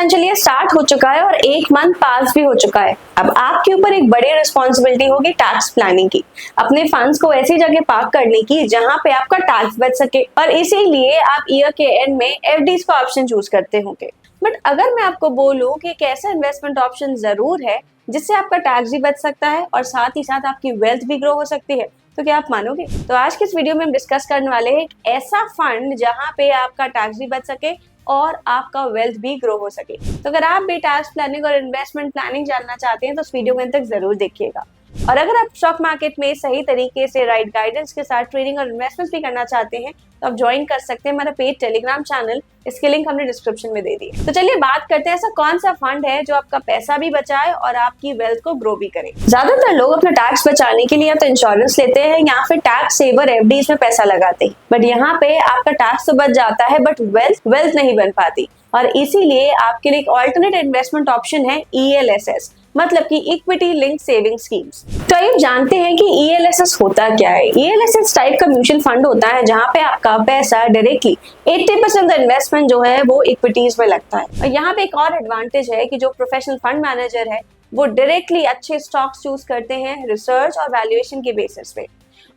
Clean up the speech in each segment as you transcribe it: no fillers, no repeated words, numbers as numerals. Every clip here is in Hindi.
फाइनेंशियल ईयर स्टार्ट हो चुका है और एक मंथ पास भी हो चुका है। अब आपके ऊपर एक बड़ी रिस्पॉन्सिबिलिटी होगी टैक्स प्लानिंग की, अपने फंड्स को ऐसी जगह पार्क करने की जहां पे आपका टैक्स बच सके, और इसीलिए आप ईयर के एंड में एफडीज का ऑप्शन चूज करते होंगे। बट अगर मैं आपको बोलूं कि एक ऐसा इन्वेस्टमेंट ऑप्शन जरूर है जिससे आपका टैक्स भी बच सकता है और साथ ही साथ आपकी वेल्थ भी ग्रो हो सकती है, तो क्या आप मानोगे? तो आज के इस वीडियो में हम डिस्कस करने वाले हैं एक ऐसा फंड जहां पे आपका टैक्स भी बच सके और आपका वेल्थ भी ग्रो हो सके। तो अगर आप भी टैक्स प्लानिंग और इन्वेस्टमेंट प्लानिंग जानना चाहते हैं तो इस वीडियो को अंत तक जरूर देखिएगा। और अगर आप स्टॉक मार्केट में सही तरीके से राइट गाइडेंस के साथ ट्रेडिंग और इन्वेस्टमेंट भी करना चाहते हैं तो आप ज्वाइन कर सकते हैं हमारा पेड टेलीग्राम चैनल, इसकी लिंक हमने डिस्क्रिप्शन में दे दी है। तो चलिए बात करते हैं ऐसा कौन सा फंड है जो आपका पैसा भी बचाए और आपकी वेल्थ को ग्रो भी करे। ज्यादातर लोग अपना टैक्स बचाने के लिए या तो इंश्योरेंस लेते हैं या फिर टैक्स सेवर एफडीज में पैसा लगाते हैं, बट यहाँ पे आपका टैक्स तो बच जाता है बट वेल्थ नहीं बन पाती, और इसीलिए आपके लिए एक ऑल्टरनेट इन्वेस्टमेंट ऑप्शन है ईएलएसएस, मतलब कि इक्विटी लिंक सेविंग स्कीम्स। तो आप जानते हैं कि ईएलएसएस होता क्या है? ईएलएसएस टाइप का म्यूचुअल फंड होता है जहां पे आपका पैसा डायरेक्टली 80% इन्वेस्टमेंट जो है वो इक्विटीज में लगता है। और यहाँ पे एक और एडवांटेज है कि जो प्रोफेशनल फंड मैनेजर है वो डायरेक्टली अच्छे स्टॉक्स चूज करते हैं रिसर्च और वैल्यूएशन के बेसिस पे,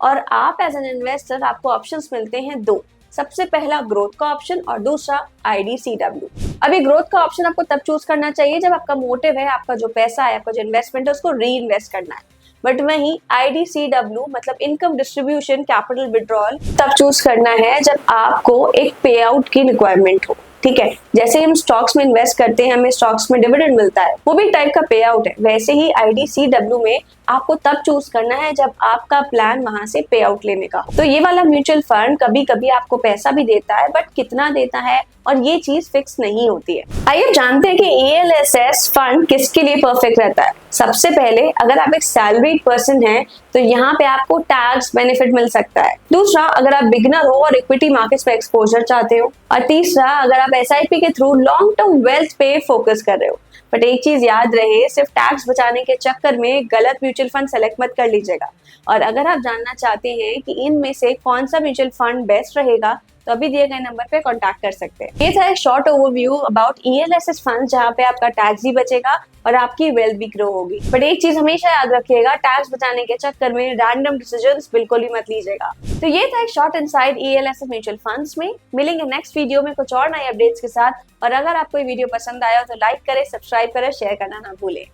और आप एज एन इन्वेस्टर आपको ऑप्शंस मिलते हैं दो। सबसे पहला ग्रोथ का ऑप्शन और दूसरा आईडीसीडब्ल्यू। अभी ग्रोथ का ऑप्शन आपको तब चूज करना चाहिए जब आपका मोटिव है आपका जो पैसा है, आपका जो इन्वेस्टमेंट है उसको री इन्वेस्ट करना है। बट वहीं आईडीसीडब्ल्यू मतलब इनकम डिस्ट्रीब्यूशन कैपिटल विड्रॉल तब चूज करना है जब आपको एक पे आउट की रिक्वायरमेंट हो। ठीक है, जैसे हम स्टॉक्स में इन्वेस्ट करते हैं, हमें स्टॉक्स में डिविडेंड मिलता है, वो भी टाइप का पे आउट है। वैसे ही आईडीसीडब्ल्यू में आपको तब चूज करना है जब आपका प्लान वहां से पे आउट लेने का हो। तो ये वाला म्यूचुअल फंड कभी कभी आपको पैसा भी देता है बट कितना देता है और ये चीज फिक्स नहीं होती है। आइए जानते हैं कि ईएलएसएस फंड किसके लिए परफेक्ट रहता है। सबसे पहले अगर आप एक सैलरीड पर्सन हैं तो यहाँ पे आपको टैक्स बेनिफिट मिल सकता है। दूसरा, अगर आप बिगिनर हो और इक्विटी मार्केट्स में एक्सपोजर चाहते हो। और तीसरा, अगर आप एसआईपी के थ्रू लॉन्ग टर्म वेल्थ पे फोकस कर रहे हो। बट एक चीज याद रहे, सिर्फ टैक्स बचाने के चक्कर में गलत म्यूचुअल फंड सेलेक्ट मत कर लीजिएगा। और अगर आप जानना चाहते हैं कि इनमें से कौन सा म्यूचुअल फंड बेस्ट रहेगा तो अभी दिए गए नंबर पे कांटेक्ट कर सकते हैं। ये था एक short overview about ELSS fund जहां पे आपका टैक्स भी बचेगा और आपकी वेल्थ भी ग्रो होगी। बट एक चीज हमेशा याद रखिएगा, टैक्स बचाने के चक्कर में रैंडम डिसीजंस बिल्कुल भी मत लीजिएगा। तो ये था एक short inside ELSS mutual funds में। मिलेंगे नेक्स्ट वीडियो में कुछ और नए अपडेट्स के साथ। और अगर आपको ये वीडियो पसंद आया तो लाइक करें, सब्सक्राइब करें, शेयर करना ना भूलें।